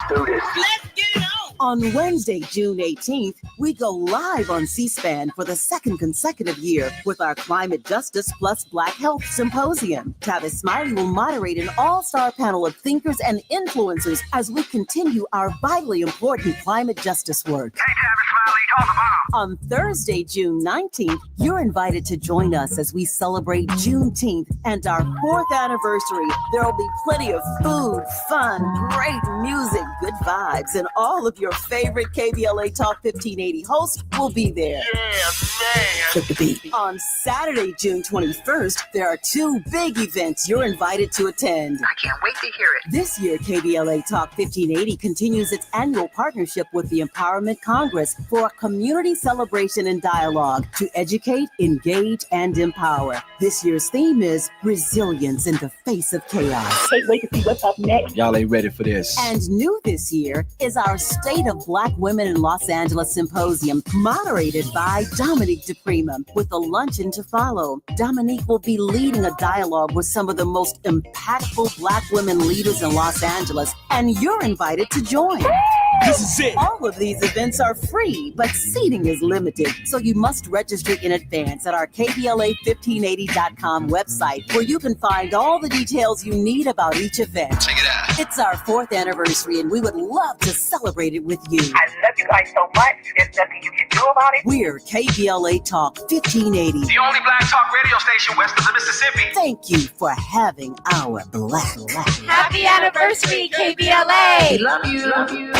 Do this. Let's get on. On Wednesday, June 18th, we go live on C-SPAN for the second consecutive year with our Climate Justice Plus Black Health Symposium. Tavis Smiley will moderate an all-star panel of thinkers and influencers as we continue our vitally important climate justice work. Hey, Tavis Smiley, talk about. On Thursday, June 19th, you're invited to join us as we celebrate Juneteenth and our 4th anniversary. There will be plenty of food, fun, great music, good vibes, and all of your favorite KBLA Talk 1580 hosts will be there. Yeah, man. Flip the beat. On Saturday, June 21st, there are 2 big events you're invited to attend. I can't wait to hear it. This year, KBLA Talk 1580 continues its annual partnership with the Empowerment Congress for a community celebration and dialogue to educate, engage, and empower. This year's theme is resilience in the face of chaos. Can't wait to see what's up next. Y'all ain't ready for this. And new this year is our State of Black Women in Los Angeles Symposium, moderated by Dominique DePrima, with a luncheon to follow. Dominique will be leading a dialogue with some of the most impactful Black women leaders in Los Angeles, and you're invited to join. This is it. All of these events are free, but seating is limited, so you must register in advance at our KBLA1580.com website, where you can find all the details you need about each event. Check it out. It's our 4th anniversary, and we would love to celebrate it with you. I love you guys so much. There's nothing you can do about it. We're KBLA Talk 1580. The only black talk radio station west of the Mississippi. Thank you for having our black. Happy anniversary, KBLA. Love you. Love you.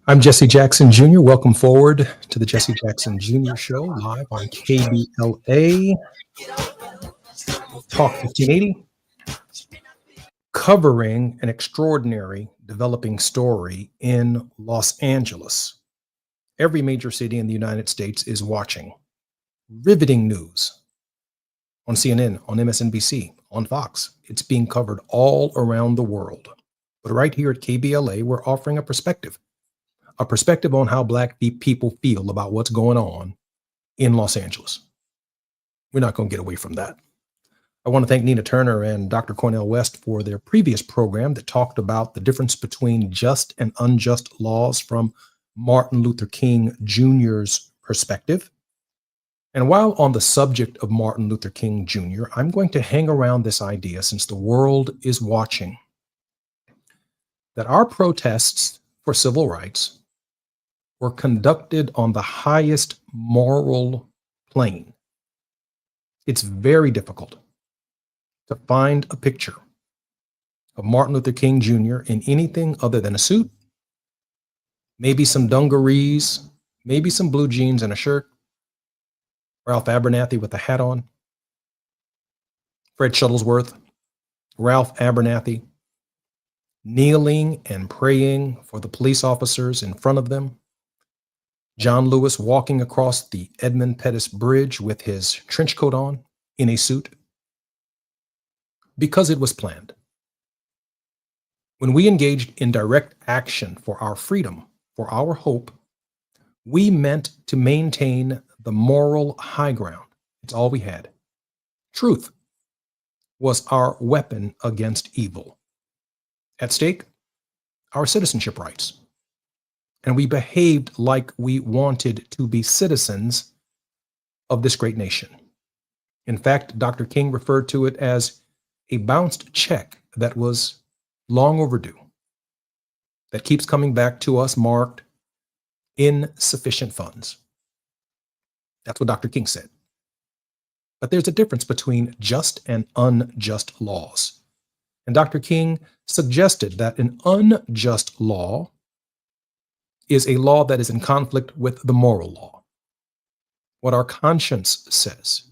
I'm Jesse Jackson Jr. Welcome forward to the Jesse Jackson Jr. Show live on KBLA Talk 1580, covering an extraordinary developing story in Los Angeles. Every major city in the United States is watching. Riveting news on CNN, on MSNBC, on Fox. It's being covered all around the world. But right here at KBLA, we're offering a perspective on how Black people feel about what's going on in Los Angeles. We're not going to get away from that. I want to thank Nina Turner and Dr. Cornel West for their previous program that talked about the difference between just and unjust laws from Martin Luther King Jr.'s perspective. And while on the subject of Martin Luther King Jr., I'm going to hang around this idea, since the world is watching, that our protests for civil rights were conducted on the highest moral plane. It's very difficult to find a picture of Martin Luther King Jr. in anything other than a suit, maybe some dungarees, maybe some blue jeans and a shirt, Ralph Abernathy with a hat on, Fred Shuttlesworth, Ralph Abernathy, kneeling and praying for the police officers in front of them, John Lewis walking across the Edmund Pettus Bridge with his trench coat on in a suit, because it was planned. When we engaged in direct action for our freedom, for our hope, we meant to maintain the moral high ground. It's all we had. Truth. was our weapon against evil. At stake, our citizenship rights. And we behaved like we wanted to be citizens of this great nation. In fact, Dr. King referred to it as a bounced check that was long overdue, that keeps coming back to us marked insufficient funds. That's what Dr. King said. But there's a difference between just and unjust laws. And Dr. King suggested that an unjust law is a law that is in conflict with the moral law, what our conscience says.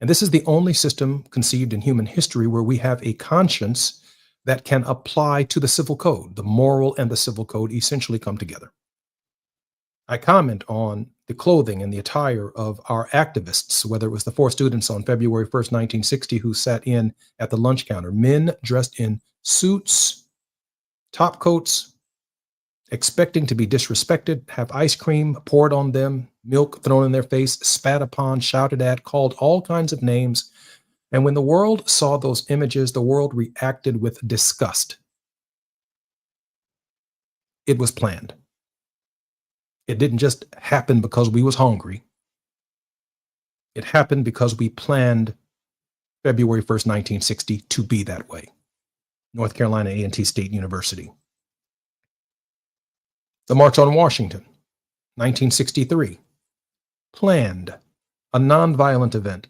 And this is the only system conceived in human history where we have a conscience that can apply to the civil code. The moral and the civil code essentially come together. I comment on the clothing and the attire of our activists, whether it was the 4 students on February 1st, 1960, who sat in at the lunch counter, men dressed in suits, top coats, expecting to be disrespected, have ice cream poured on them, milk thrown in their face, spat upon, shouted at, called all kinds of names. And when the world saw those images, the world reacted with disgust. It was planned. It didn't just happen because we was hungry. It happened because we planned February 1st, 1960 to be that way. North Carolina A&T State University. The March on Washington, 1963. Planned, a nonviolent event.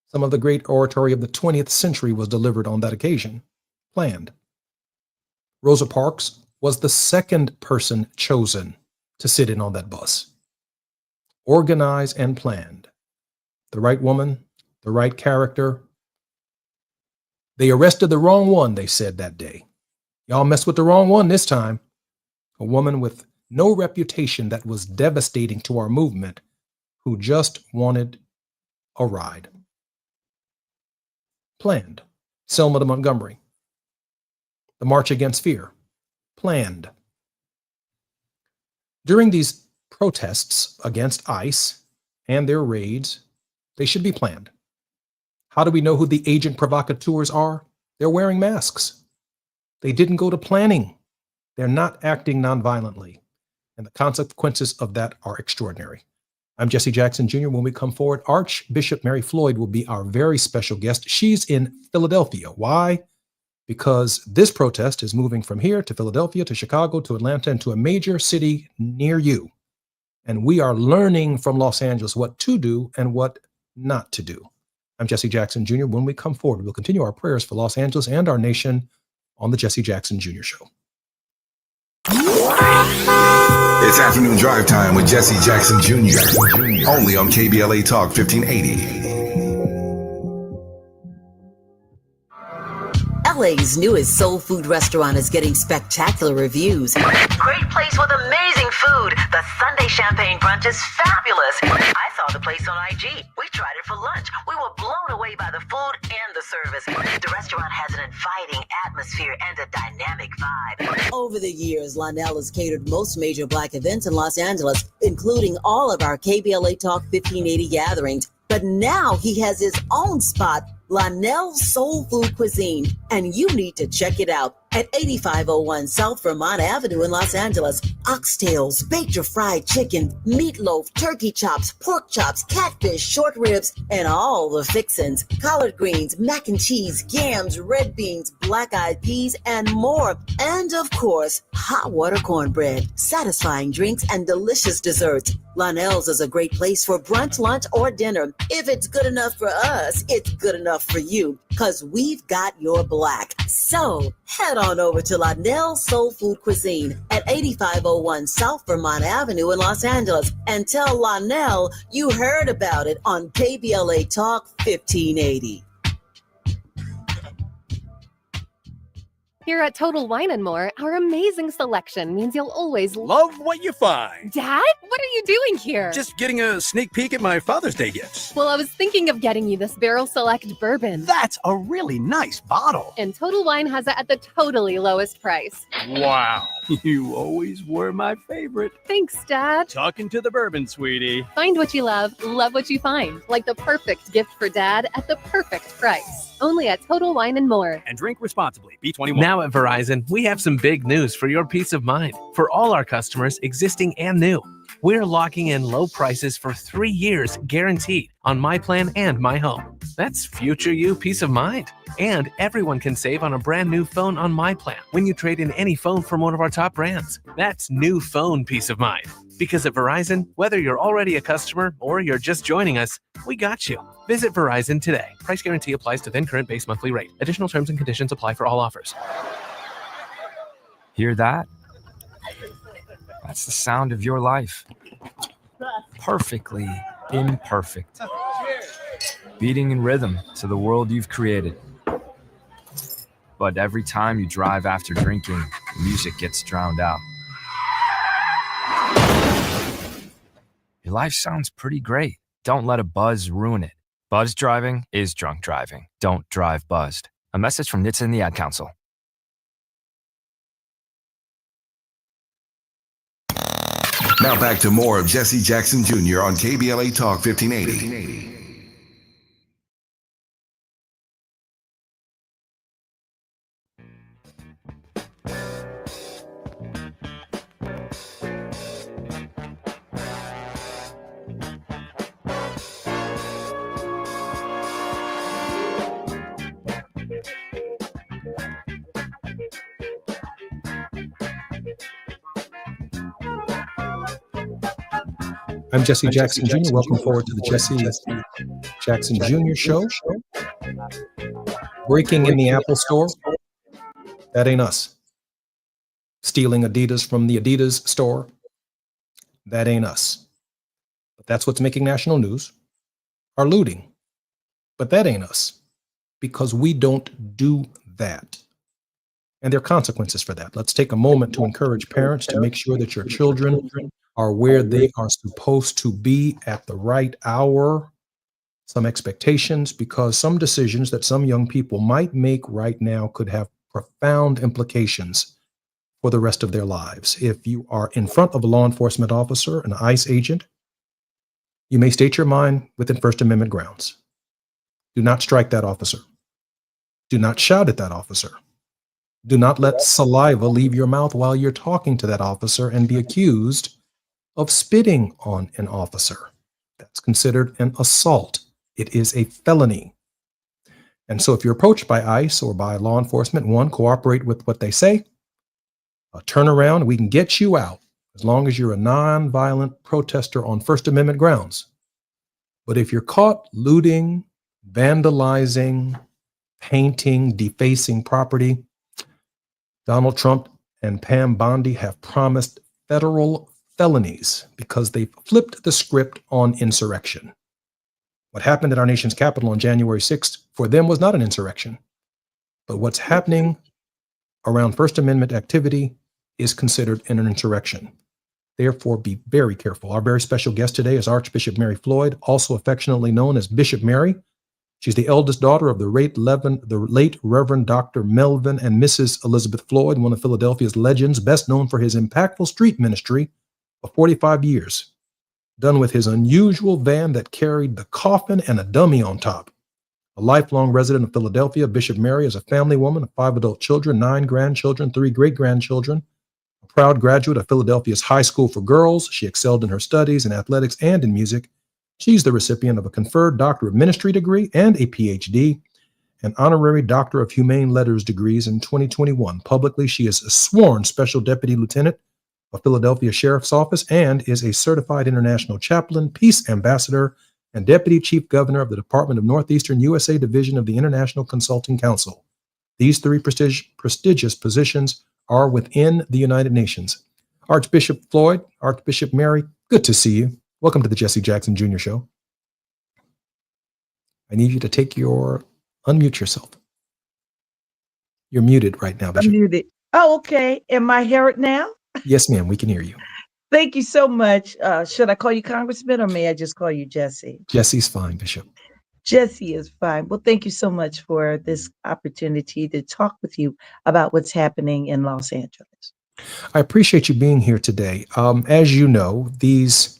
Some of the great oratory of the 20th century was delivered on that occasion. Planned. Rosa Parks was the second person chosen to sit in on that bus. Organized and planned. The right woman, the right character. They arrested the wrong one, they said that day. Y'all messed with the wrong one this time. A woman with no reputation that was devastating to our movement, who just wanted a ride. Planned. Selma to Montgomery. The March Against Fear. Planned. During these protests against ICE and their raids, they should be planned. How do we know who the agent provocateurs are? They're wearing masks. They didn't go to planning. They're not acting nonviolently. And the consequences of that are extraordinary. I'm Jesse Jackson Jr. When we come forward, Archbishop Mary Floyd will be our very special guest. She's in Philadelphia. Why? Because this protest is moving from here to Philadelphia, to Chicago, to Atlanta, and to a major city near you. And we are learning from Los Angeles what to do and what not to do. I'm Jesse Jackson Jr. When we come forward, we'll continue our prayers for Los Angeles and our nation on the Jesse Jackson Jr. Show. It's afternoon drive time with Jesse Jackson Jr. Only on KBLA Talk 1580. LA's newest soul food restaurant is getting spectacular reviews. Great place with amazing food. The Sunday champagne brunch is fabulous. I saw the place on IG. We tried it for lunch. We were blown away by the food and the service. The restaurant has an inviting atmosphere and a dynamic vibe. Over the years, Lionel has catered most major Black events in Los Angeles, including all of our KBLA Talk 1580 gatherings. But now he has his own spot, Lionel's Soul Food Cuisine, and you need to check it out at 8501 South Vermont Avenue in Los Angeles. Oxtails, baked or fried chicken, meatloaf, turkey chops, pork chops, catfish, short ribs, and all the fixins. Collard greens, mac and cheese, yams, red beans, black-eyed peas, and more. And of course, hot water cornbread, satisfying drinks, and delicious desserts. Lionel's is a great place for brunch, lunch, or dinner. If it's good enough for us, it's good enough for you, because we've got your black. So head on over to Lionel's Soul Food Cuisine at 8501 South Vermont Avenue in Los Angeles and tell Lionel you heard about it on KBLA Talk 1580. Here at Total Wine & More, our amazing selection means you'll always Love what you find. Dad, what are you doing here? Just getting a sneak peek at my Father's Day gifts. Well, I was thinking of getting you this Barrel Select bourbon. That's a really nice bottle. And Total Wine has it at the totally lowest price. Wow. You always were my favorite. Thanks, Dad. Talking to the bourbon, sweetie. Find what you love what you find. Like the perfect gift for Dad at the perfect price. Only at Total Wine and More. And drink responsibly. B21. Now at Verizon, we have some big news for your peace of mind. For all our customers, existing and new, we're locking in low prices for 3 years guaranteed on My Plan and My Home. That's future you peace of mind. And everyone can save on a brand new phone on My Plan when you trade in any phone from one of our top brands. That's new phone peace of mind. Because at Verizon, whether you're already a customer or you're just joining us, we got you. Visit Verizon today. Price guarantee applies to then current base monthly rate. Additional terms and conditions apply for all offers. Hear that? That's the sound of your life. Perfectly imperfect. Beating in rhythm to the world you've created. But every time you drive after drinking, music gets drowned out. Your life sounds pretty great. Don't let a buzz ruin it. Buzz driving is drunk driving. Don't drive buzzed. A message from NHTSA and the Ad Council. Now back to more of Jesse Jackson Jr. on KBLA Talk 1580. I'm Jesse Jackson Jr. Welcome forward to the Jesse Jackson Jr. Show. Breaking in the Apple Store. That ain't us. Stealing Adidas from the Adidas store. That ain't us. But that's what's making national news. Are looting. But that ain't us. Because we don't do that. And there are consequences for that. Let's take a moment to encourage parents to make sure that your children are where they are supposed to be at the right hour. Some expectations, because some decisions that some young people might make right now could have profound implications for the rest of their lives. If you are in front of a law enforcement officer, an ICE agent, you may state your mind within First Amendment grounds. Do not strike that officer. Do not shout at that officer. Do not let saliva leave your mouth while you're talking to that officer and be accused of spitting on an officer. That's considered an assault. It is a felony. And so if you're approached by ICE or by law enforcement, one, cooperate with what they say. Turn around, we can get you out as long as you're a nonviolent protester on First Amendment grounds. But if you're caught looting, vandalizing, painting, defacing property, Donald Trump and Pam Bondi have promised federal felonies because they flipped the script on insurrection. What happened at our nation's capital on January 6th for them was not an insurrection. But what's happening around First Amendment activity is considered an insurrection. Therefore, be very careful. Our very special guest today is Archbishop Mary Floyd, also affectionately known as Bishop Mary. She's the eldest daughter of the late Reverend Dr. Melvin and Mrs. Elizabeth Floyd, one of Philadelphia's legends, best known for his impactful street ministry of 45 years, done with his unusual van that carried the coffin and a dummy on top. A lifelong resident of Philadelphia, Bishop Mary is a family woman of 5 adult children, 9 grandchildren, 3 great-grandchildren, a proud graduate of Philadelphia's High School for Girls. She excelled in her studies in athletics and in music. She's the recipient of a conferred Doctor of Ministry degree and a PhD, an honorary Doctor of Humane Letters degrees in 2021. Publicly, she is a sworn Special Deputy Lieutenant of Philadelphia Sheriff's Office and is a certified international chaplain, peace ambassador, and Deputy Chief Governor of the Department of Northeastern USA Division of the International Consulting Council. These 3 prestigious positions are within the United Nations. Archbishop Floyd, Archbishop Mary, good to see you. Welcome to the Jesse Jackson Jr. Show. I need you to unmute yourself. You're muted right now, Bishop. Muted. Oh, okay. Am I heard now? Yes, ma'am. We can hear you. Thank you so much. Should I call you Congressman or may I just call you Jesse? Jesse's fine, Bishop. Jesse is fine. Well, thank you so much for this opportunity to talk with you about what's happening in Los Angeles. I appreciate you being here today. As you know, these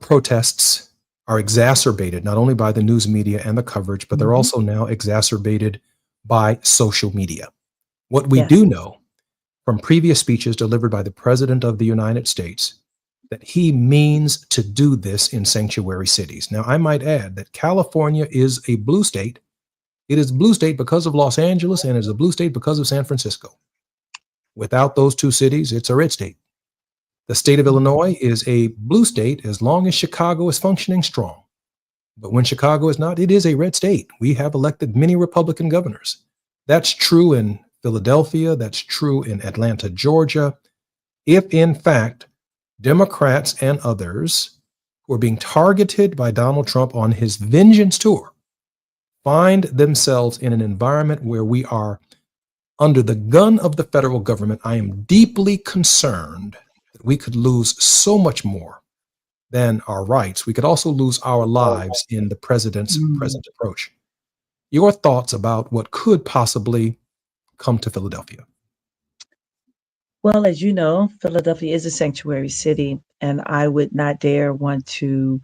protests are exacerbated not only by the news media and the coverage, but they're also now exacerbated by social media. What we do know from previous speeches delivered by the President of the United States that he means to do this in sanctuary cities. Now, I might add that California is a blue state. It is a blue state because of Los Angeles, and it is a blue state because of San Francisco. Without those two cities, it's a red state. The state of Illinois is a blue state as long as Chicago is functioning strong. But when Chicago is not, it is a red state. We have elected many Republican governors. That's true in Philadelphia. That's true in Atlanta, Georgia. If, in fact, Democrats and others who are being targeted by Donald Trump on his vengeance tour find themselves in an environment where we are under the gun of the federal government, I am deeply concerned that we could lose so much more than our rights. We could also lose our lives in the president's present approach. Your thoughts about what could possibly come to Philadelphia? Well, as you know, Philadelphia is a sanctuary city, and I would not dare want to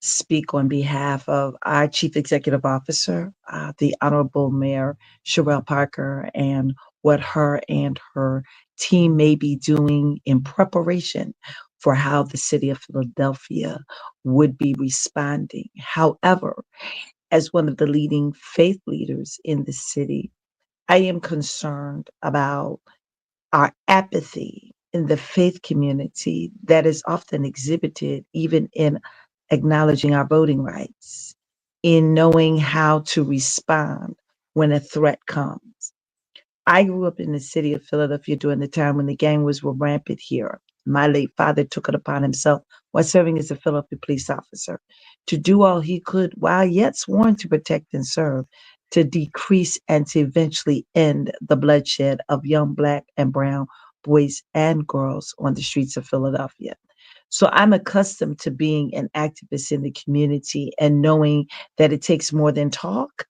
speak on behalf of our Chief Executive Officer, the Honorable Mayor Sherelle Parker, and what her and her team may be doing in preparation for how the city of Philadelphia would be responding. However, as one of the leading faith leaders in the city, I am concerned about our apathy in the faith community that is often exhibited even in acknowledging our voting rights, in knowing how to respond when a threat comes. I grew up in the city of Philadelphia during the time when the gang wars were rampant here. My late father took it upon himself while serving as a Philadelphia police officer to do all he could while yet sworn to protect and serve to decrease and to eventually end the bloodshed of young Black and brown boys and girls on the streets of Philadelphia. So I'm accustomed to being an activist in the community and knowing that it takes more than talk,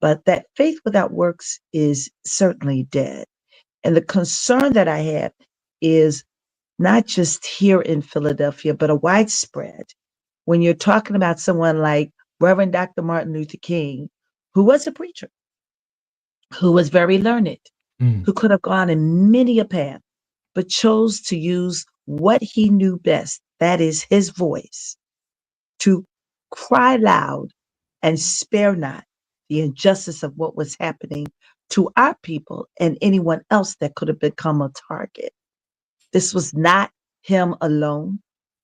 but that faith without works is certainly dead. And the concern that I have is not just here in Philadelphia, but a widespread. When you're talking about someone like Reverend Dr. Martin Luther King, who was a preacher, who was very learned, who could have gone in many a path, but chose to use what he knew best, that is his voice, to cry loud and spare not the injustice of what was happening to our people and anyone else that could have become a target. This was not him alone.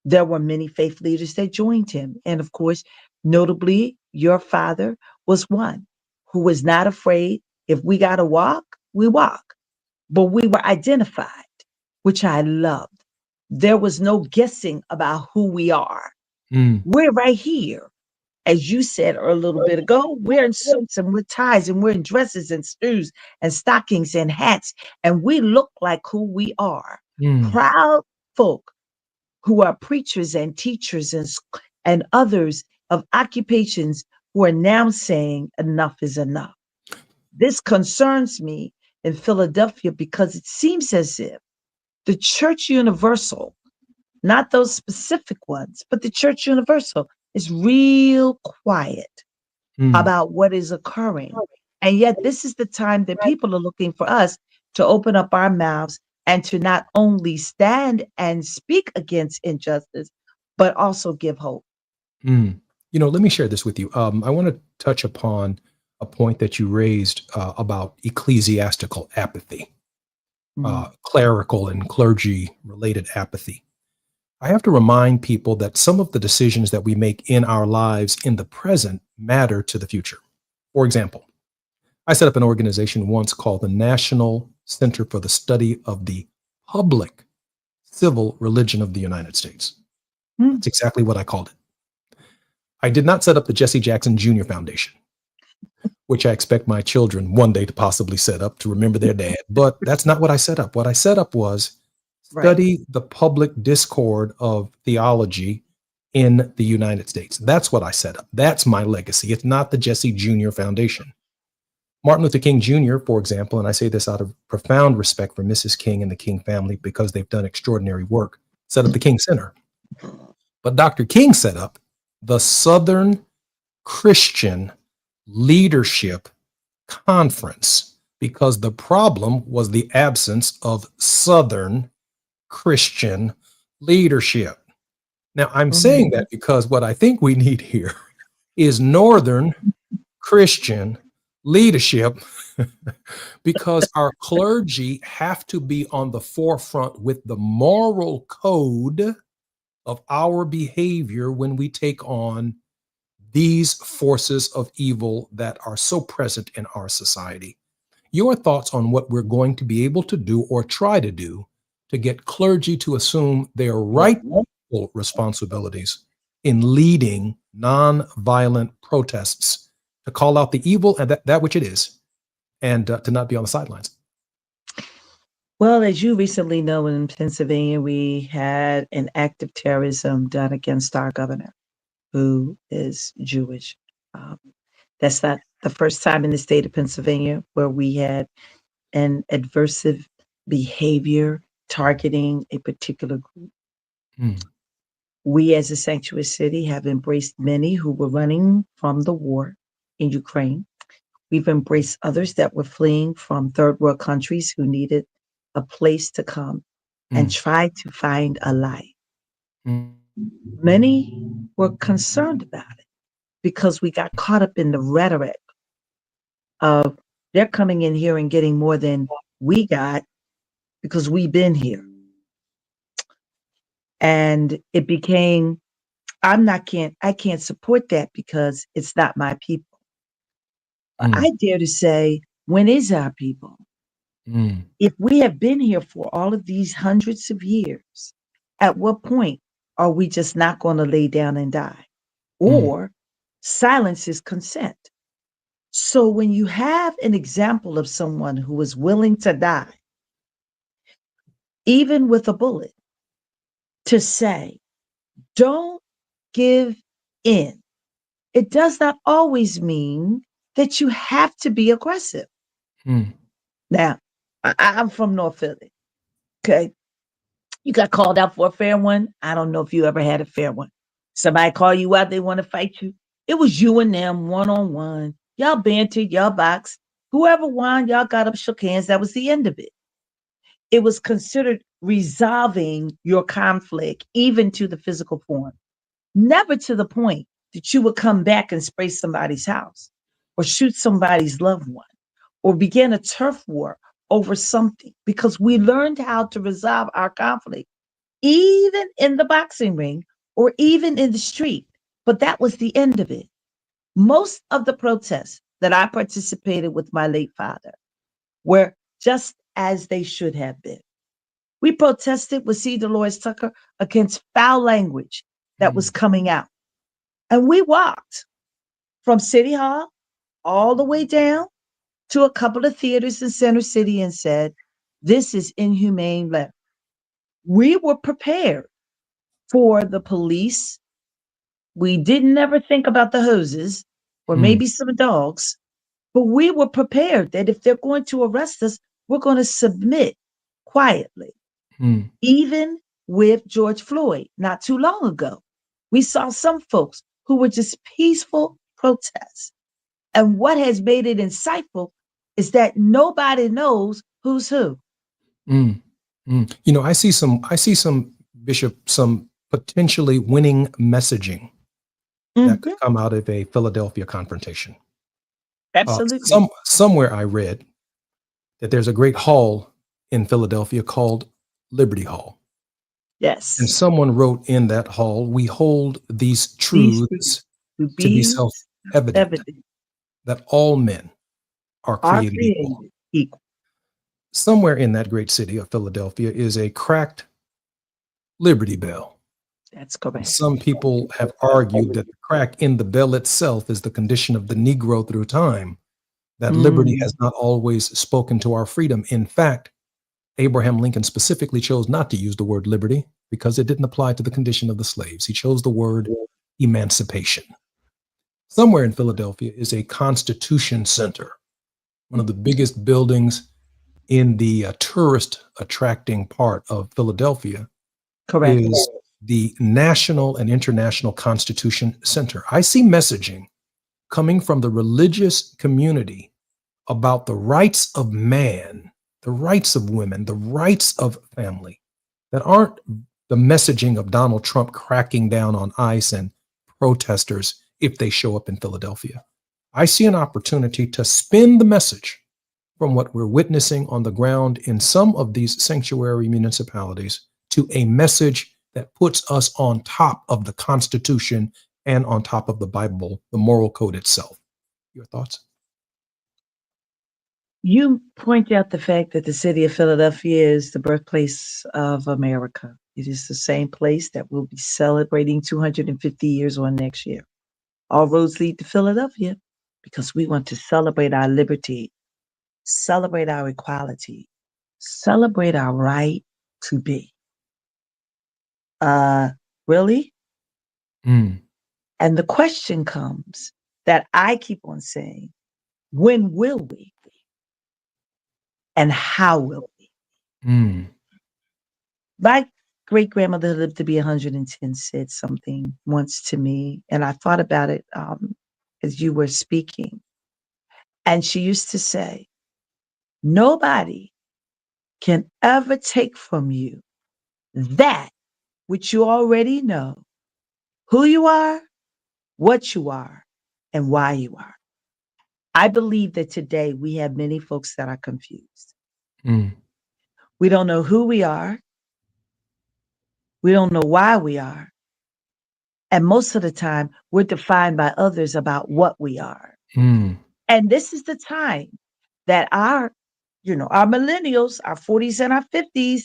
There were many faith leaders that joined him. And of course, notably, your father was one who was not afraid. If we got to walk, we walk. But we were identified, which I loved. There was no guessing about who we are. We're right here. As you said a little bit ago, we're in suits and we're ties and we're in dresses and shoes and stockings and hats, and we look like who we are. Proud folk who are preachers and teachers and others of occupations who are now saying enough is enough. This concerns me in Philadelphia because it seems as if the Church Universal, not those specific ones, but the Church Universal is real quiet about what is occurring. And yet this is the time that people are looking for us to open up our mouths and to not only stand and speak against injustice, but also give hope. Let me share this with you. I want to touch upon a point that you raised about ecclesiastical apathy, clerical and clergy related apathy. I have to remind people that some of the decisions that we make in our lives in the present matter to the future. For example, I set up an organization once called the National Center for the Study of the Public Civil Religion of the United States. That's exactly what I called it. I did not set up the Jesse Jackson Jr. Foundation, which I expect my children one day to possibly set up to remember their dad. But that's not what I set up. What I set up was study the public discord of theology in the United States. That's what I set up. That's my legacy. It's not the Jesse Jr. Foundation. Martin Luther King Jr., for example, and I say this out of profound respect for Mrs. King and the King family because they've done extraordinary work, set up the King Center. But Dr. King set up the Southern Christian Leadership Conference because the problem was the absence of Southern Christian leadership. Now, I'm saying that because what I think we need here is Northern Christian leadership because our clergy have to be on the forefront with the moral code of our behavior when we take on these forces of evil that are so present in our society. Your thoughts on what we're going to be able to do or try to do to get clergy to assume their rightful responsibilities in leading nonviolent protests, to call out the evil and that which it is, and to not be on the sidelines. Well, as you recently know, in Pennsylvania, we had an act of terrorism done against our governor, who is Jewish. That's not the first time in the state of Pennsylvania where we had an adversive behavior targeting a particular group. We, as a sanctuary city, have embraced many who were running from the war in Ukraine. We've embraced others that were fleeing from third world countries who needed a place to come and try to find a life. Many were concerned about it because we got caught up in the rhetoric of they're coming in here and getting more than we got because we've been here. And it became, I can't support that because it's not my people. I dare to say, when is our people? If we have been here for all of these hundreds of years, at what point are we just not going to lay down and die? Or silence is consent. So when you have an example of someone who is willing to die, even with a bullet, to say, don't give in. It does not always mean that you have to be aggressive. Now, I'm from North Philly. Okay. You got called out for a fair one. I don't know if you ever had a fair one. Somebody call you out, they want to fight you. It was you and them one-on-one. Y'all bantered, y'all boxed. Whoever won, y'all got up, shook hands. That was the end of it. It was considered resolving your conflict, even to the physical form. Never to the point that you would come back and spray somebody's house or shoot somebody's loved one or begin a turf war over something, because we learned how to resolve our conflict, even in the boxing ring or even in the street. But that was the end of it. Most of the protests that I participated with my late father were just as they should have been. We protested with C. Dolores Tucker against foul language that was coming out. And we walked from City Hall all the way down to a couple of theaters in Center City and said, this is inhumane left. We were prepared for the police. We didn't ever think about the hoses or maybe some dogs, but we were prepared that if they're going to arrest us, we're going to submit quietly. Even with George Floyd, not too long ago, we saw some folks who were just peaceful protests. And what has made it insightful is that nobody knows who's who. You know, I see some, Bishop, some potentially winning messaging that could come out of a Philadelphia confrontation. Absolutely. Somewhere I read that there's a great hall in Philadelphia called Liberty Hall. Yes. And someone wrote in that hall, we hold these truths to be self-evident, that all men are created equal. Somewhere in that great city of Philadelphia is a cracked Liberty Bell. That's correct. Some people have argued that the crack in the bell itself is the condition of the Negro through time, that liberty has not always spoken to our freedom. In fact, Abraham Lincoln specifically chose not to use the word liberty because it didn't apply to the condition of the slaves. He chose the word emancipation. Somewhere in Philadelphia is a Constitution Center one of the biggest buildings in the tourist attracting part of Philadelphia. Correct. Is the National and International Constitution Center. I see messaging coming from the religious community about the rights of man, the rights of women, the rights of family that aren't the messaging of Donald Trump cracking down on ICE and protesters if they show up in Philadelphia. I see an opportunity to spin the message from what we're witnessing on the ground in some of these sanctuary municipalities to a message that puts us on top of the Constitution and on top of the Bible, the moral code itself. Your thoughts? You point out the fact that the city of Philadelphia is the birthplace of America. It is the same place that we'll be celebrating 250 years on next year. All roads lead to Philadelphia because we want to celebrate our liberty, celebrate our equality, celebrate our right to be. Really? Mm. And the question comes that I keep on saying, when will we? And how will we? Mm. My great grandmother who lived to be 110 said something once to me, and I thought about it as you were speaking. And she used to say, nobody can ever take from you that which you already know, who you are, what you are, and why you are. I believe that today we have many folks that are confused. Mm. We don't know who we are. We don't know why we are. And most of the time, we're defined by others about what we are. Mm. And this is the time that our millennials, our 40s and our 50s,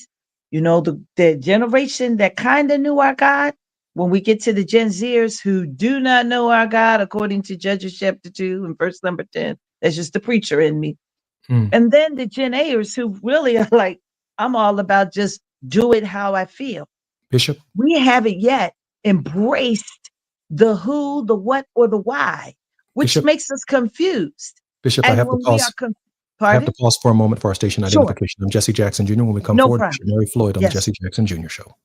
the generation that kind of knew our God, when we get to the Gen Zers who do not know our God, according to Judges chapter 2 and verse number 10, that's just the preacher in me. Mm. And then the Gen Ayers who really are like, I'm all about just do it how I feel. Bishop? We haven't yet embraced the who, the what, or the why, which Bishop? makes us confused. Bishop, And I have to when we are pause. I have to pause for a moment for our station Sure. identification. I'm Jesse Jackson Jr. When we come No forward, problem. Mary Floyd on Yes. the Jesse Jackson Jr. Show.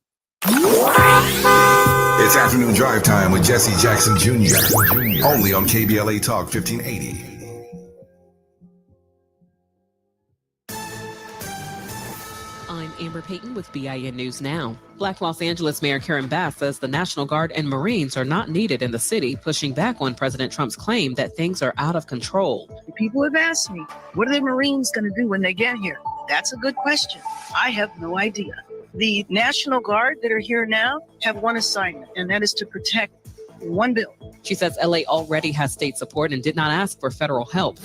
It's afternoon drive time with Jesse Jackson Jr. Only on KBLA Talk 1580. I'm Amber Payton with BIN News Now. Black Los Angeles Mayor Karen Bass says the National Guard and Marines are not needed in the city, pushing back on President Trump's claim that things are out of control. People have asked me, what are the Marines going to do when they get here? That's a good question. I have no idea. The National Guard that are here now have one assignment, and that is to protect one building. She says LA already has state support and did not ask for federal help.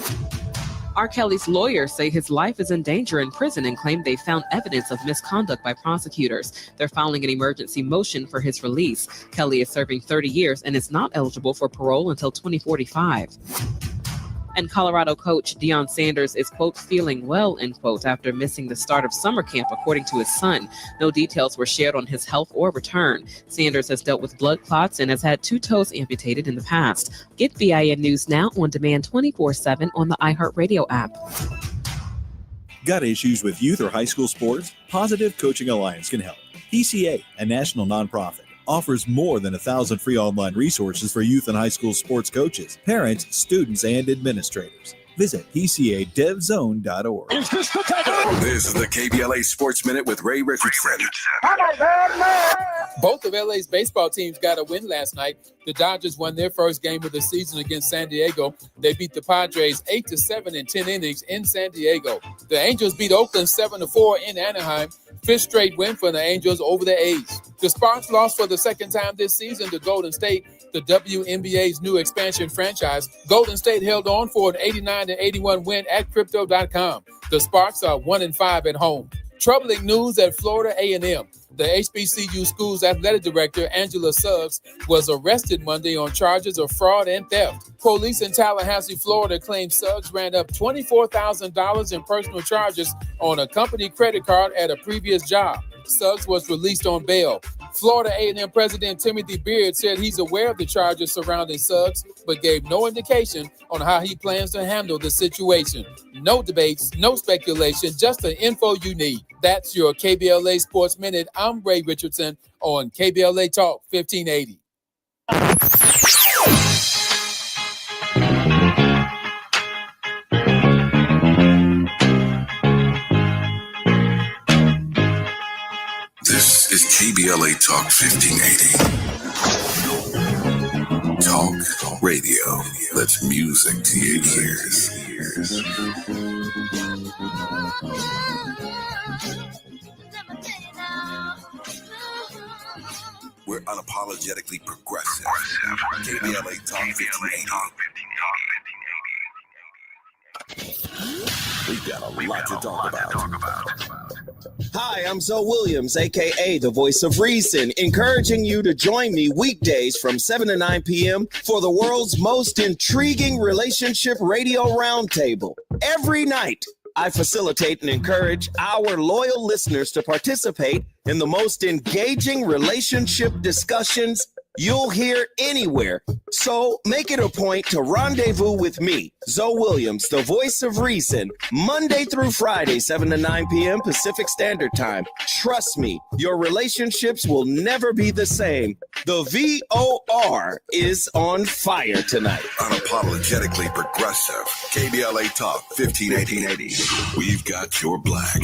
R. Kelly's lawyers say his life is in danger in prison and claim they found evidence of misconduct by prosecutors. They're filing an emergency motion for his release. Kelly is serving 30 years and is not eligible for parole until 2045. And Colorado coach Deion Sanders is, quote, feeling well, end quote, after missing the start of summer camp, according to his son. No details were shared on his health or return. Sanders has dealt with blood clots and has had 2 toes amputated in the past. Get BIN News Now on demand 24/7 on the iHeartRadio app. Got issues with youth or high school sports? Positive Coaching Alliance can help. PCA, a national nonprofit, offers more than 1,000 free online resources for youth and high school sports coaches, parents, students, and administrators. Visit PCADevZone.org. This is the KBLA Sports Minute with Ray Richardson. Both of LA's baseball teams got a win last night. The Dodgers won their first game of the season against San Diego. They beat the Padres 8-7 in 10 innings in San Diego. The Angels beat Oakland 7-4 in Anaheim. 5th straight win for the Angels over the A's. The Sparks lost for the second time this season to Golden State, the WNBA's new expansion franchise. Golden State held on for an 89-81 win at Crypto.com. The Sparks are 1-5 at home. Troubling news at Florida A&M. The HBCU school's athletic director, Angela Suggs, was arrested Monday on charges of fraud and theft. Police in Tallahassee, Florida, claim Suggs ran up $24,000 in personal charges on a company credit card at a previous job. Suggs was released on bail. Florida A&M President Timothy Beard said he's aware of the charges surrounding Suggs, but gave no indication on how he plans to handle the situation. No debates, no speculation, just the info you need. That's your KBLA Sports Minute. I'm Ray Richardson on KBLA Talk 1580. This is KBLA Talk 1580. Talk radio. That's music to your ears. We're unapologetically progressive. KBLA Talk 1580. We've got a lot to talk about. Hi, I'm Zoe Williams, a.k.a. the Voice of Reason, encouraging you to join me weekdays from 7 to 9 p.m. for the world's most intriguing relationship radio roundtable. Every night, I facilitate and encourage our loyal listeners to participate in the most engaging relationship discussions you'll hear anywhere. So make it a point to rendezvous with me, Zoe Williams, the Voice of Reason, Monday through Friday, 7 to 9 p.m. Pacific Standard Time. Trust me, your relationships will never be the same. The VOR is on fire tonight. Unapologetically progressive. KBLA Talk 1580. We've got your black.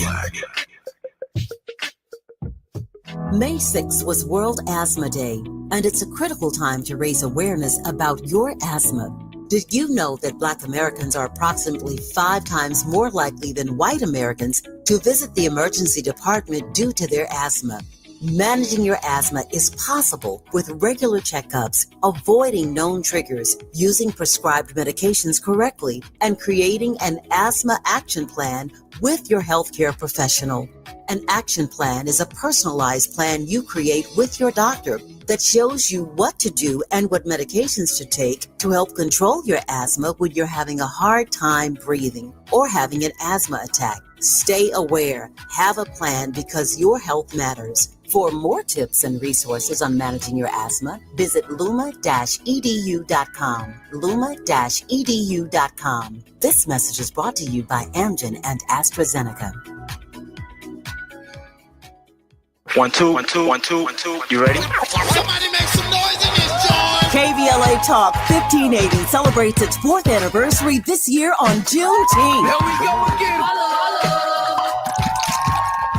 May 6th was World Asthma Day, and it's a critical time to raise awareness about your asthma. Did you know that Black Americans are approximately 5 times more likely than white Americans to visit the emergency department due to their asthma? Managing your asthma is possible with regular checkups, avoiding known triggers, using prescribed medications correctly, and creating an asthma action plan with your healthcare professional. An action plan is a personalized plan you create with your doctor that shows you what to do and what medications to take to help control your asthma when you're having a hard time breathing or having an asthma attack. Stay aware. Have a plan because your health matters. For more tips and resources on managing your asthma, visit luma-edu.com. luma-edu.com. This message is brought to you by Amgen and AstraZeneca. 1 2 1 2 1 2 1 2. You ready? Somebody make some noise in this joint. KBLA Talk 1580 celebrates its 4th anniversary this year on Juneteenth. Here we go again.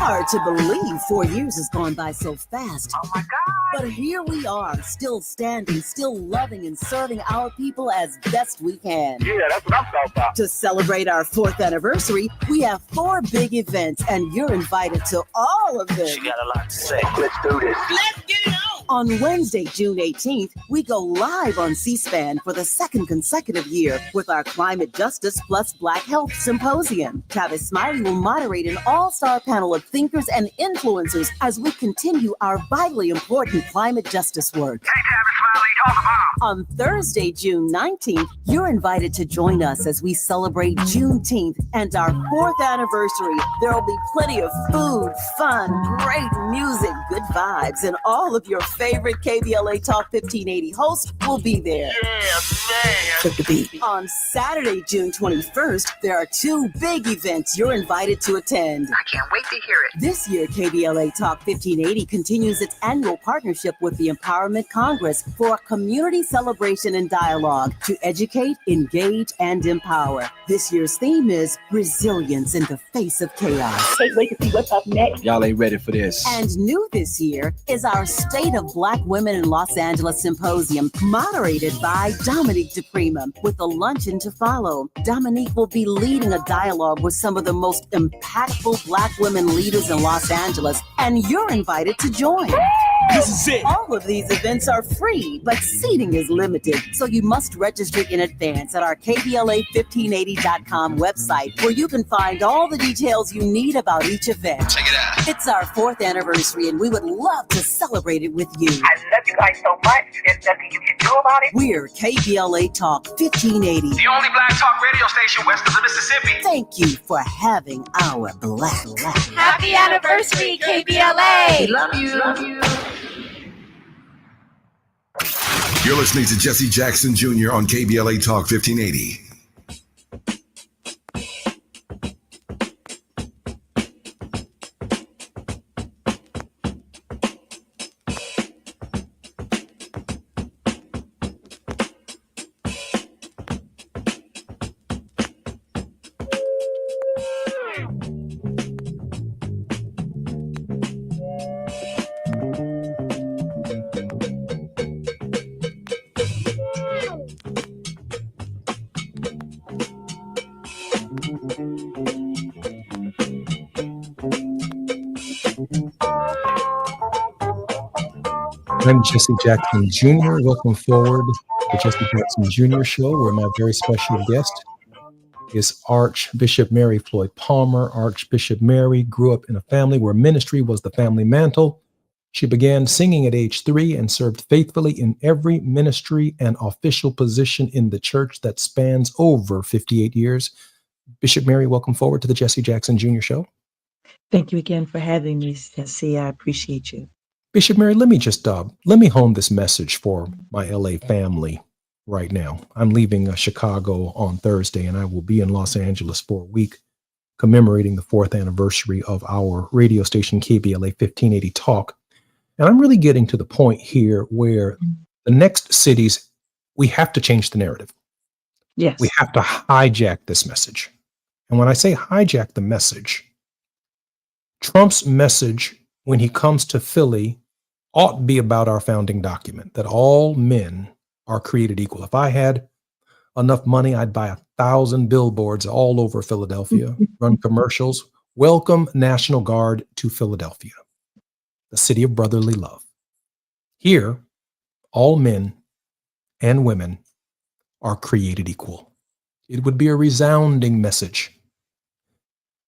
Hard to believe 4 years has gone by so fast. Oh my God. But here we are, still standing, still loving and serving our people as best we can. Yeah, that's what I'm talking about. To celebrate our 4th anniversary, we have 4 big events, and you're invited to all of them. She got a lot to say. Let's do this. Let's get it on. On Wednesday, June 18th, we go live on C-SPAN for the 2nd consecutive year with our Climate Justice Plus Black Health Symposium. Tavis Smiley will moderate an all-star panel of thinkers and influencers as we continue our vitally important climate justice work. Hey, Tavis Smiley, talk about. On Thursday, June 19th, you're invited to join us as we celebrate Juneteenth and our 4th anniversary. There will be plenty of food, fun, great music, good vibes, and all of your favorite KBLA Talk 1580 hosts will be there. Yeah, man. Took the beat. On Saturday, June 21st, there are 2 big events you're invited to attend. I can't wait to hear it. This year, KBLA Talk 1580 continues its annual partnership with the Empowerment Congress for a community celebration and dialogue to educate, engage, and empower. This year's theme is resilience in the face of chaos. Can't wait to see what's up next. Y'all ain't ready for this. And new this year is our State of Black Women in Los Angeles Symposium, moderated by Dominique DePrima, with a luncheon to follow. Dominique will be leading a dialogue with some of the most impactful Black women leaders in Los Angeles, and you're invited to join. This is it. All of these events are free, but seating is limited, so you must register in advance at our KBLA1580.com website, where you can find all the details you need about each event. Check it out. It's our 4th anniversary, and we would love to celebrate it with you. I love you guys so much. There's nothing you can do about it. We're KBLA Talk 1580. The only black talk radio station west of the Mississippi. Thank you for having our black. Happy anniversary, KBLA. Love you. Love you. You're listening to Jesse Jackson Jr. on KBLA Talk 1580. I'm Jesse Jackson Jr. Welcome forward to the Jesse Jackson Jr. Show, where my very special guest is Archbishop Mary Floyd Palmer. Archbishop Mary grew up in a family where ministry was the family mantle. She began singing at age 3 and served faithfully in every ministry and official position in the church that spans over 58 years. Bishop Mary, welcome forward to the Jesse Jackson Jr. Show. Thank you again for having me, Jesse. I appreciate you. Bishop Mary, let me hone this message for my LA family right now. I'm leaving Chicago on Thursday, and I will be in Los Angeles for a week commemorating the 4th anniversary of our radio station, KBLA 1580 Talk. And I'm really getting to the point here where the next cities, we have to change the narrative. Yes. We have to hijack this message. And when I say hijack the message, Trump's message when he comes to Philly ought to be about our founding document, that all men are created equal. If I had enough money, I'd buy 1,000 billboards all over Philadelphia, run commercials. Welcome National Guard to Philadelphia, the city of brotherly love. Here, all men and women are created equal. It would be a resounding message.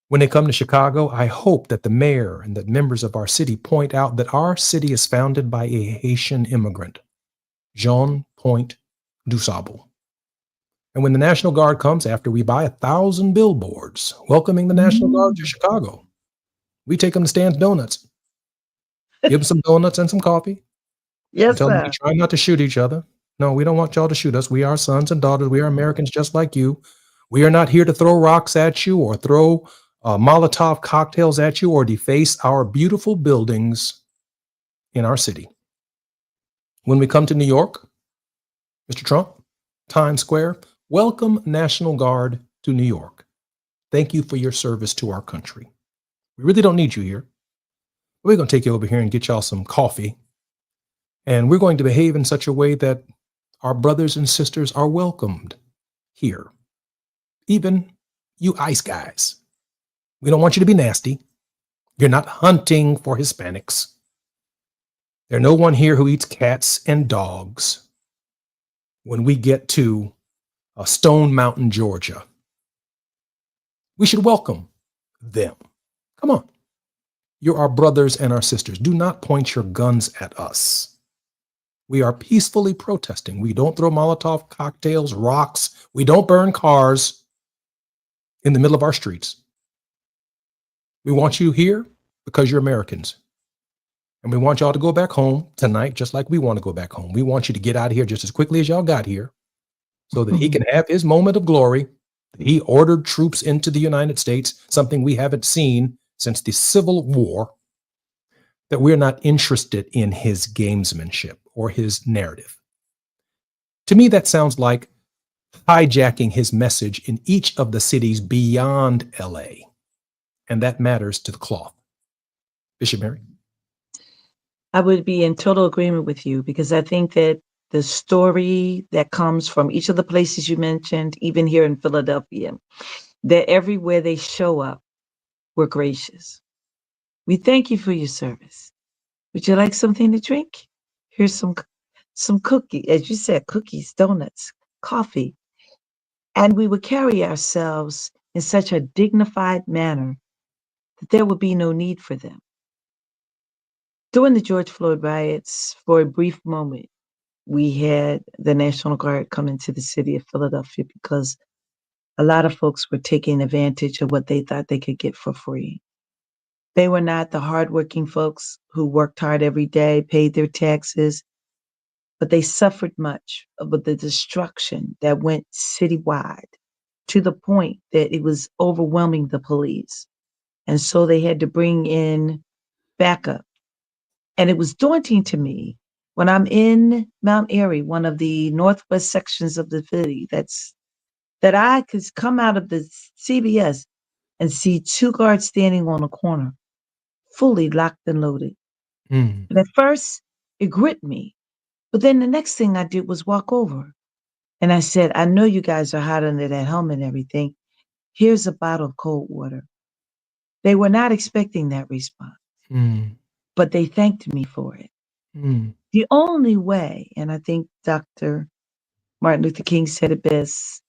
When they come to Chicago, I hope that the mayor and the members of our city point out that our city is founded by a Haitian immigrant, Jean Point du Sable. And when the National Guard comes, after we buy 1,000 billboards welcoming the National Guard to Chicago, we take them to Stan's Donuts, give them some donuts and some coffee. Yes, tell them sir. we try not to shoot each other. No, we don't want y'all to shoot us. We are sons and daughters. We are Americans just like you. We are not here to throw rocks at you or throw Molotov cocktails at you or deface our beautiful buildings in our city. When we come to New York, Mr. Trump, Times Square, welcome National Guard to New York. Thank you for your service to our country. We really don't need you here. We're going to take you over here and get y'all some coffee. And we're going to behave in such a way that our brothers and sisters are welcomed here. Even you ICE guys. We don't want you to be nasty. You're not hunting for Hispanics. There's no one here who eats cats and dogs when we get to Stone Mountain, Georgia. We should welcome them. Come on. You're our brothers and our sisters. Do not point your guns at us. We are peacefully protesting. We don't throw Molotov cocktails, rocks. We don't burn cars in the middle of our streets. We want you here because you're Americans. And we want y'all to go back home tonight, just like we want to go back home. We want you to get out of here just as quickly as y'all got here so that he can have his moment of glory. He ordered troops into the United States, something we haven't seen since the Civil War, that we're not interested in his gamesmanship or his narrative. To me, that sounds like hijacking his message in each of the cities beyond LA. And that matters to the cloth. Bishop Mary? I would be in total agreement with you because I think that the story that comes from each of the places you mentioned, even here in Philadelphia, that everywhere they show up, we're gracious. We thank you for your service. Would you like something to drink? Here's some cookie, as you said, cookies, donuts, coffee. And we would carry ourselves in such a dignified manner that there would be no need for them. During the George Floyd riots, for a brief moment, we had the National Guard come into the city of Philadelphia because a lot of folks were taking advantage of what they thought they could get for free. They were not the hardworking folks who worked hard every day, paid their taxes, but they suffered much of the destruction that went citywide to the point that it was overwhelming the police. And so they had to bring in backup. And it was daunting to me when I'm in Mount Airy, one of the northwest sections of the city, that I could come out of the CBS and see 2 guards standing on a corner, fully locked and loaded. Mm. And at first, it gripped me. But then the next thing I did was walk over. And I said, I know you guys are hot under that helmet and everything. Here's a bottle of cold water. They were not expecting that response, Mm. but they thanked me for it. Mm. The only way, and I think Dr. Martin Luther King said it best,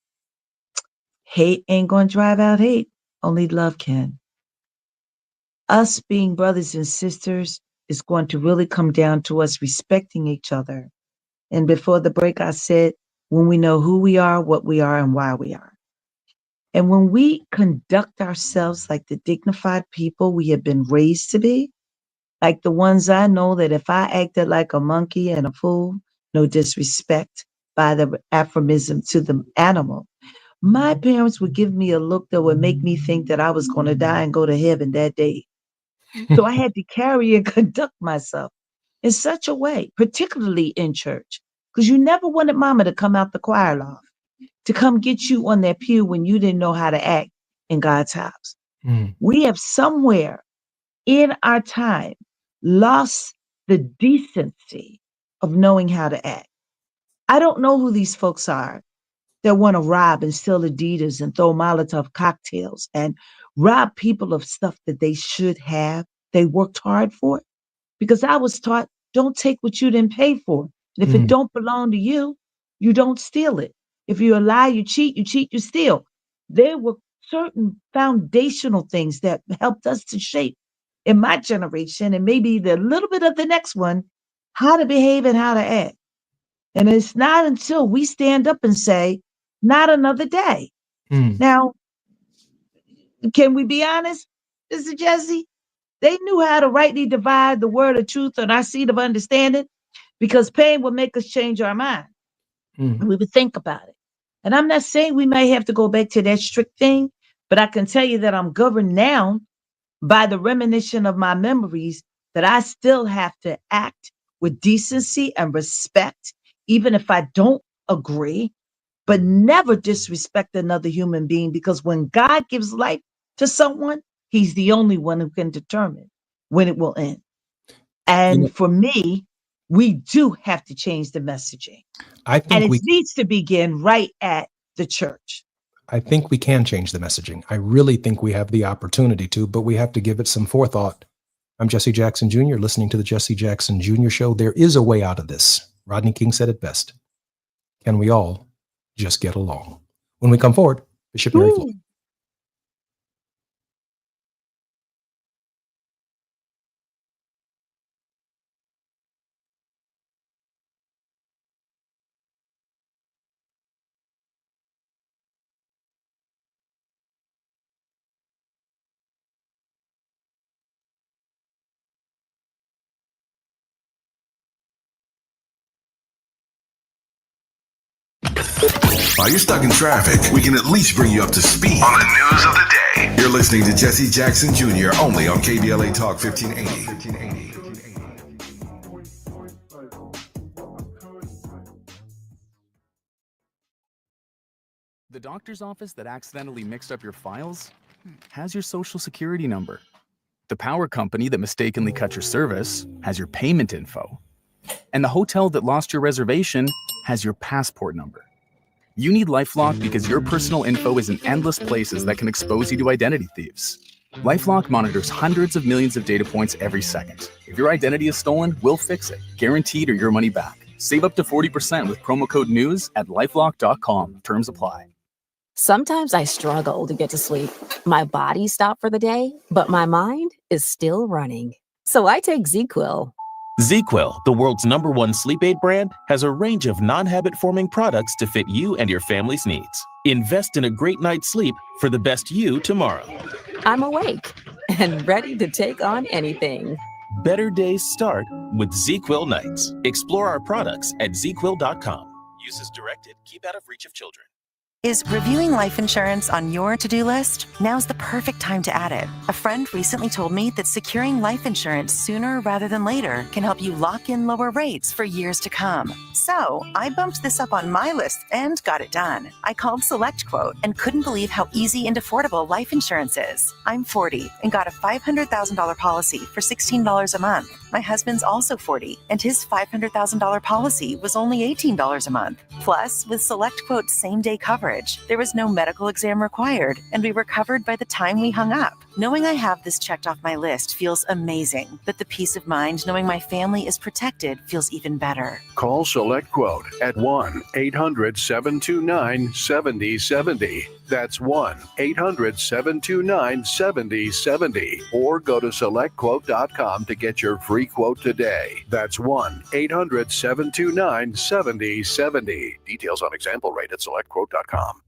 hate ain't going to drive out hate. Only love can. Us being brothers and sisters is going to really come down to us respecting each other. And before the break, I said, when we know who we are, what we are, and why we are. And when we conduct ourselves like the dignified people we have been raised to be, like the ones I know that if I acted like a monkey and a fool, no disrespect by the aphorism to the animal, my parents would give me a look that would make me think that I was going to die and go to heaven that day. So I had to carry and conduct myself in such a way, particularly in church, because you never wanted mama to come out the choir loft, to come get you on that pew when you didn't know how to act in God's house. Mm. We have somewhere in our time lost the decency of knowing how to act. I don't know who these folks are that want to rob and steal Adidas and throw Molotov cocktails and rob people of stuff that they should have. They worked hard for it. Because I was taught, don't take what you didn't pay for. And if it don't belong to you, you don't steal it. If you lie, you cheat, you steal. There were certain foundational things that helped us to shape in my generation and maybe the little bit of the next one, how to behave and how to act. And it's not until we stand up and say, not another day. Mm. Now, can we be honest, Mr. Jesse? They knew how to rightly divide the word of truth and our seed of understanding because pain will make us change our mind. Mm. And we would think about it. And I'm not saying we may have to go back to that strict thing, but I can tell you that I'm governed now by the reminiscence of my memories that I still have to act with decency and respect, even if I don't agree, but never disrespect another human being because when God gives life to someone, he's the only one who can determine when it will end. And for me, we do have to change the messaging. I And think it needs to begin right at the church. I think we can change the messaging. I really think we have the opportunity to, but we have to give it some forethought. I'm Jesse Jackson Jr., listening to the Jesse Jackson Jr. Show. There is a way out of this. Rodney King said it best. Can we all just get along? When we come forward, Bishop Mary Floyd. While you're stuck in traffic, we can at least bring you up to speed on the news of the day. You're listening to Jesse Jackson Jr. only on KBLA Talk 1580. The doctor's office that accidentally mixed up your files has your social security number. The power company that mistakenly cut your service has your payment info. And the hotel that lost your reservation has your passport number. You need LifeLock because your personal info is in endless places that can expose you to identity thieves. LifeLock monitors hundreds of millions of data points every second. If your identity is stolen, we'll fix it, guaranteed or your money back. Save up to 40% with promo code NEWS at LifeLock.com. Terms apply. Sometimes I struggle to get to sleep. My body stopped for the day, but my mind is still running. So I take ZQuil. ZQuil, the world's #1 sleep aid brand, has a range of non-habit-forming products to fit you and your family's needs. Invest in a great night's sleep for the best you tomorrow. I'm awake and ready to take on anything. better days start with ZQuil Nights. Explore our products at ZQuil.com. Use as directed. Keep out of reach of children. Is reviewing life insurance on your to-do list? Now's the perfect time to add it. A friend recently told me that securing life insurance sooner rather than later can help you lock in lower rates for years to come. So I bumped this up on my list and got it done. I called SelectQuote and couldn't believe how easy and affordable life insurance is. I'm 40 and got a $500,000 policy for $16 a month. My husband's also 40, and his $500,000 policy was only $18 a month. Plus, with SelectQuote's same-day coverage, there was no medical exam required, and we were covered by the time we hung up. Knowing I have this checked off my list feels amazing, but the peace of mind knowing my family is protected feels even better. Call SelectQuote at 1-800-729-7070. That's 1-800-729-7070. Or go to SelectQuote.com to get your free quote today. That's 1-800-729-7070. Details on example rate at SelectQuote.com.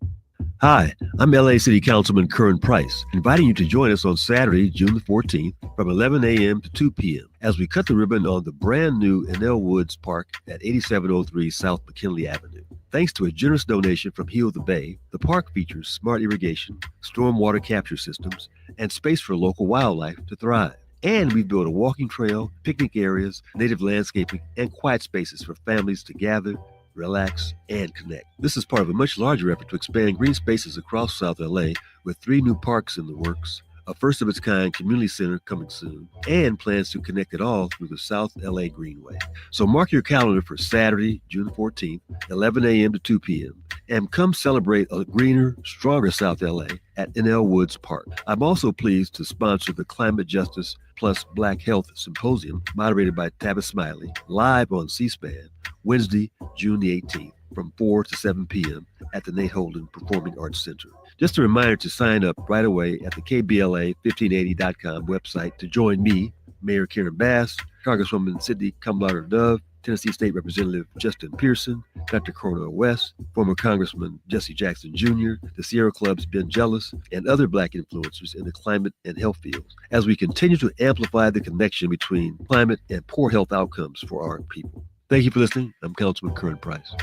Hi, I'm LA City Councilman Curran Price, inviting you to join us on Saturday, June the 14th from 11 a.m. to 2 p.m. as we cut the ribbon on the brand new Enel Woods Park at 8703 South McKinley Avenue. Thanks to a generous donation from Heal the Bay, the park features smart irrigation, stormwater capture systems, and space for local wildlife to thrive. And we've built a walking trail, picnic areas, native landscaping, and quiet spaces for families to gather, relax, and connect. This is part of a much larger effort to expand green spaces across South LA with 3 new parks in the works, a first-of-its-kind community center coming soon, and plans to connect it all through the South LA Greenway. So mark your calendar for Saturday, June 14th, 11 a.m. to 2 p.m., and come celebrate a greener, stronger South LA at Enel Woods Park. I'm also pleased to sponsor the Climate Justice Plus Black Health Symposium, moderated by Tavis Smiley, live on C-SPAN, Wednesday, June the 18th, from 4 to 7 p.m. at the Nate Holden Performing Arts Center. Just a reminder to sign up right away at the KBLA1580.com website to join me, Mayor Karen Bass, Congresswoman Sidney Kamlader-Dove, Tennessee State Representative Justin Pearson, Dr. Cornel West, former Congressman Jesse Jackson Jr., the Sierra Club's Ben Jealous, and other Black influencers in the climate and health fields, as we continue to amplify the connection between climate and poor health outcomes for our people. Thank you for listening. I'm Councilman Curran Price.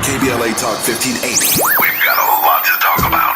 KBLA Talk 1580. We've got a lot to talk about.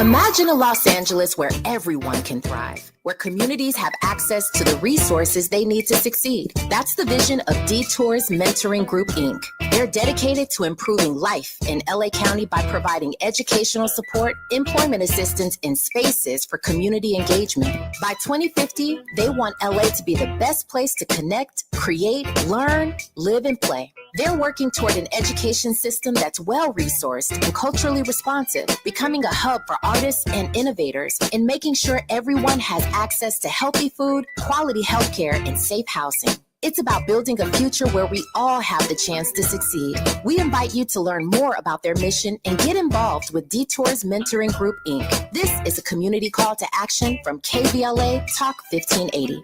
Imagine a Los Angeles where everyone can thrive, where communities have access to the resources they need to succeed. That's the vision of Detours Mentoring Group, Inc. They're dedicated to improving life in LA County by providing educational support, employment assistance, and spaces for community engagement. By 2050, they want LA to be the best place to connect, create, learn, live, and play. They're working toward an education system that's well-resourced and culturally responsive, becoming a hub for artists and innovators, and making sure everyone has access to healthy food, quality healthcare, and safe housing. It's about building a future where we all have the chance to succeed. We invite you to learn more about their mission and get involved with Detours Mentoring Group, Inc. This is a community call to action from KBLA Talk 1580.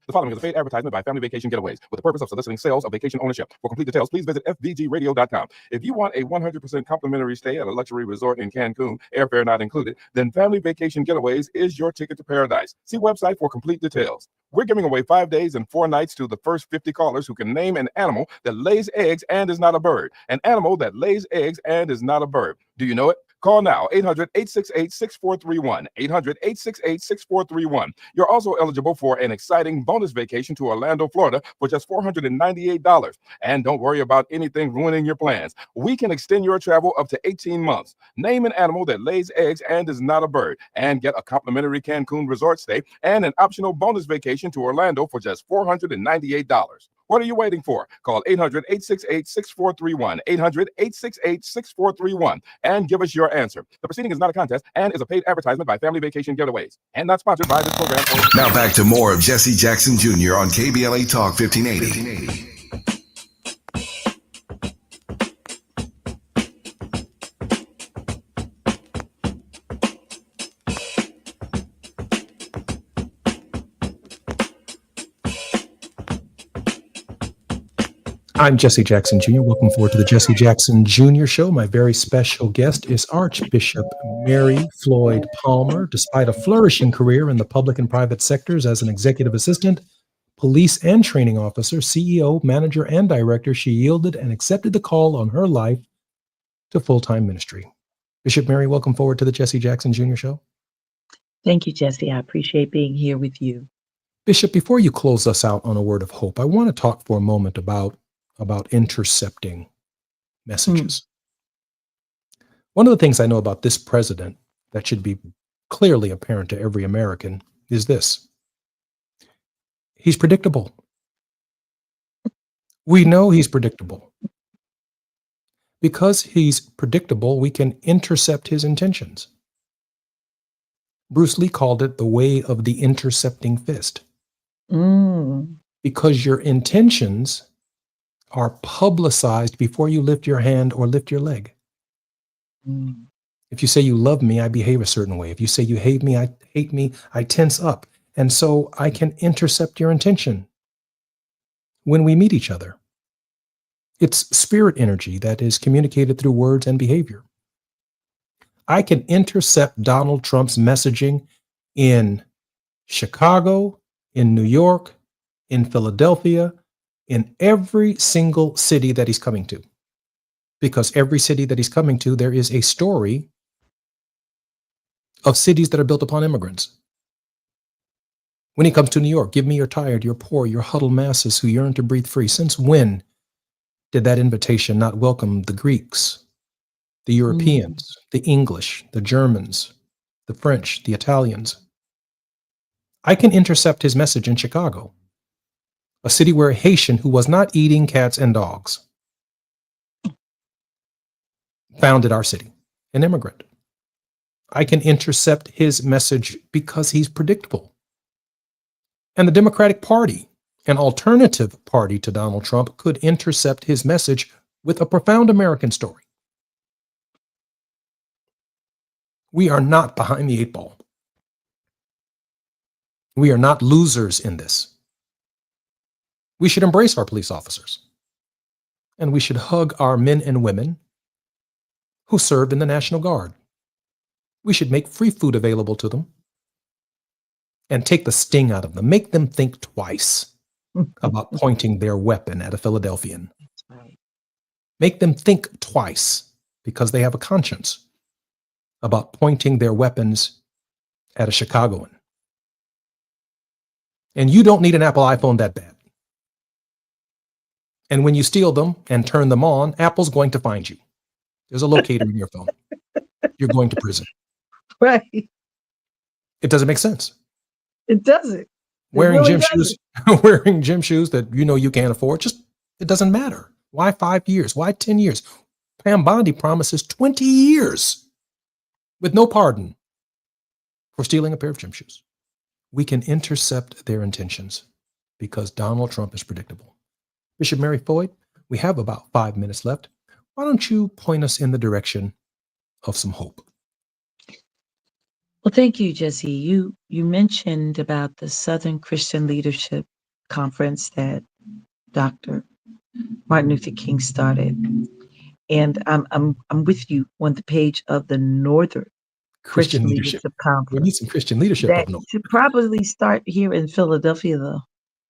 The following is a paid advertisement by Family Vacation Getaways with the purpose of soliciting sales of vacation ownership. For complete details, please visit fvgradio.com. If you want a 100% complimentary stay at a luxury resort in Cancun, airfare not included, then Family Vacation Getaways is your ticket to paradise. See website for complete details. We're giving away 5 days and 4 nights to the first 50 callers who can name an animal that lays eggs and is not a bird. An animal that lays eggs and is not a bird. Do you know it? Call now, 800-868-6431, 800-868-6431. You're also eligible for an exciting bonus vacation to Orlando, Florida for just $498. And don't worry about anything ruining your plans. We can extend your travel up to 18 months. Name an animal that lays eggs and is not a bird, and get a complimentary Cancun resort stay and an optional bonus vacation to Orlando for just $498. What are you waiting for? Call 800-868-6431, 800-868-6431, and give us your answer. The proceeding is not a contest and is a paid advertisement by Family Vacation Getaways and not sponsored by this program. Now back to more of Jesse Jackson Jr. on KBLA Talk 1580. I'm Jesse Jackson Jr. Welcome forward to the Jesse Jackson Jr. Show. My very special guest is Archbishop Mary Floyd Palmer. Despite a flourishing career in the public and private sectors as an executive assistant, police and training officer, CEO, manager, and director, she yielded and accepted the call on her life to full-time ministry. Bishop Mary, welcome forward to the Jesse Jackson Jr. Show. Thank you, Jesse. I appreciate being here with you. Bishop, before you close us out on a word of hope, I want to talk for a moment about intercepting messages. One of the things I know about this president that should be clearly apparent to every American is this. He's predictable. We know he's predictable. Because he's predictable, we can intercept his intentions. Bruce Lee called it the way of the intercepting fist. Because your intentions are publicized before you lift your hand or lift your leg. If you say you love me, I behave a certain way. If you say you hate me, I tense up. And so I can intercept your intention when we meet each other. It's spirit energy that is communicated through words and behavior. I can intercept Donald Trump's messaging in Chicago, in New York, in Philadelphia, in every single city that he's coming to. Because every city that he's coming to, there is a story of cities that are built upon immigrants. When he comes to New York, give me your tired, your poor, your huddled masses who yearn to breathe free. Since when did that invitation not welcome the Greeks, the Europeans, the English, the Germans, the French, the Italians? I can intercept his message in Chicago, a city where a Haitian who was not eating cats and dogs founded our city, an immigrant. I can intercept his message because he's predictable. And the Democratic Party, an alternative party to Donald Trump, could intercept his message with a profound American story. We are not behind the eight ball. We are not losers in this. We should embrace our police officers. And we should hug our men and women who served in the National Guard. We should make free food available to them and take the sting out of them. Make them think twice about pointing their weapon at a Philadelphian. Make them think twice, because they have a conscience, about pointing their weapons at a Chicagoan. And you don't need an Apple iPhone that bad. And when you steal them and turn them on, Apple's going to find you. There's a locator in your phone. You're going to prison. Right. It doesn't make sense. It doesn't. Wearing gym shoes that you can't afford, it doesn't matter. Why 5 years? Why 10 years? Pam Bondi promises 20 years with no pardon for stealing a pair of gym shoes. We can intercept their intentions because Donald Trump is predictable. Bishop Mary Floyd, we have about 5 minutes left. Why don't you point us in the direction of some hope? Well, thank you, Jesse. You mentioned about the Southern Christian Leadership Conference that Dr. Martin Luther King started, and I'm with you on the page of the Northern Christian Leadership Conference. We need some Christian leadership That up north. should probably start here in Philadelphia, though,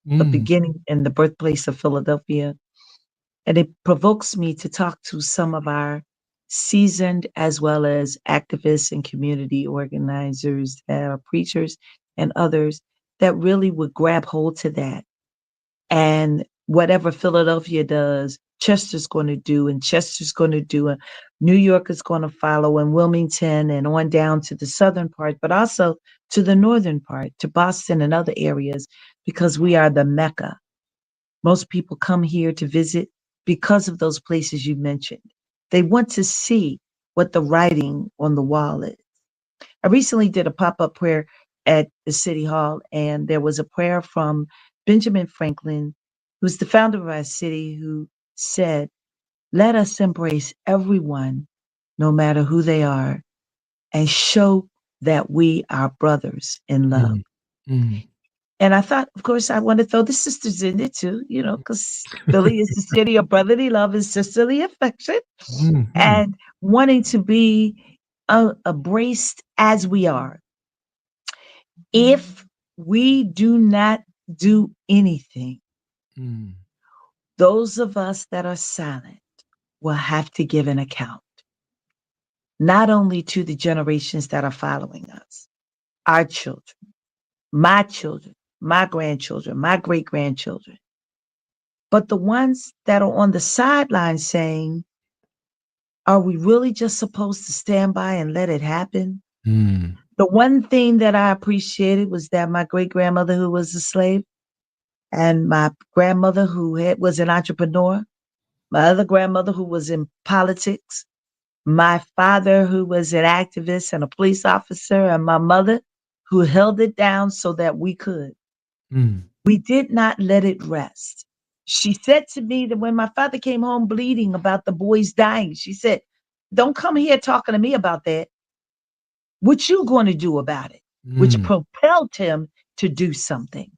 the beginning and the birthplace of Philadelphia. And it provokes me to talk to some of our seasoned as well as activists and community organizers, preachers and others that really would grab hold to that. And whatever Philadelphia does, Chester's going to do, and Chester's going to do, and New York is going to follow, and Wilmington, and on down to the southern part, but also to the northern part, to Boston and other areas, because we are the Mecca. Most people come here to visit because of those places you mentioned. They want to see what the writing on the wall is. I recently did a pop-up prayer at the City Hall, and there was a prayer from Benjamin Franklin, who's the founder of our city, who said, "Let us embrace everyone, no matter who they are, and show that we are brothers in love." And I thought, of course, I want to throw the sisters in there too, because Philly is the city of brotherly love and sisterly affection, and wanting to be embraced as we are. If we do not do anything, those of us that are silent will have to give an account, not only to the generations that are following us, our children, my grandchildren, my great-grandchildren, but the ones that are on the sidelines saying, are we really just supposed to stand by and let it happen? The one thing that I appreciated was that my great-grandmother, who was a slave, and my grandmother, who was an entrepreneur, my other grandmother, who was in politics, my father, who was an activist and a police officer, and my mother, who held it down so that we could. We did not let it rest. She said to me that when my father came home bleeding about the boys dying, she said, don't come here talking to me about that. What you going to do about it? Which propelled him to do something.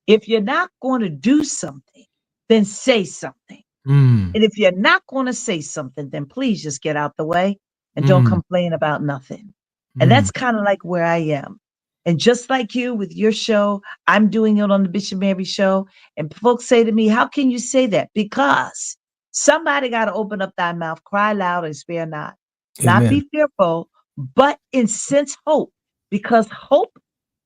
If you're not going to do something, then say something. And if you're not going to say something, then please just get out the way and don't complain about nothing. And that's kind of like where I am. And just like you with your show, I'm doing it on the Bishop Mary Show. And folks say to me, how can you say that? Because somebody got to open up thy mouth, cry loud and spare not. Not be fearful, but sense hope. Because hope,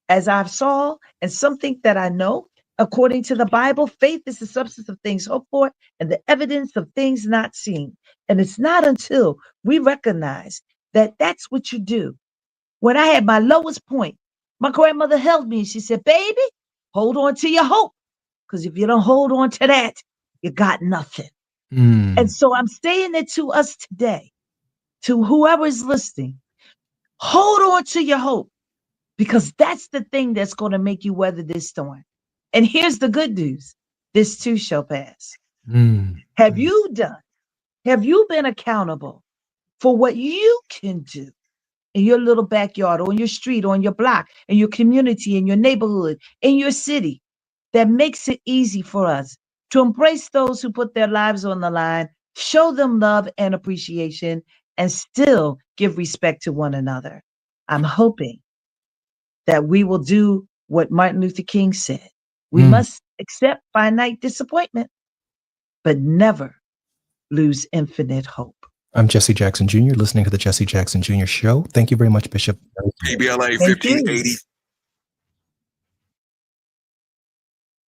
as I've saw, and something that I know, according to the Bible, faith is the substance of things hoped for and the evidence of things not seen. And it's not until we recognize that that's what you do. When I had my lowest point, my grandmother held me and she said, baby, hold on to your hope. Because if you don't hold on to that, you got nothing. And so I'm saying it to us today, to whoever is listening, hold on to your hope, because that's the thing that's going to make you weather this storm. And here's the good news. This too shall pass. Have you been accountable for what you can do in your little backyard, on your street, on your block, in your community, in your neighborhood, in your city, that makes it easy for us to embrace those who put their lives on the line, show them love and appreciation, and still give respect to one another? I'm hoping that we will do what Martin Luther King said. We must accept finite disappointment, but never lose infinite hope. I'm Jesse Jackson Jr., listening to the Jesse Jackson Jr. Show. Thank you very much, Bishop. KBLA Thank you. 1580.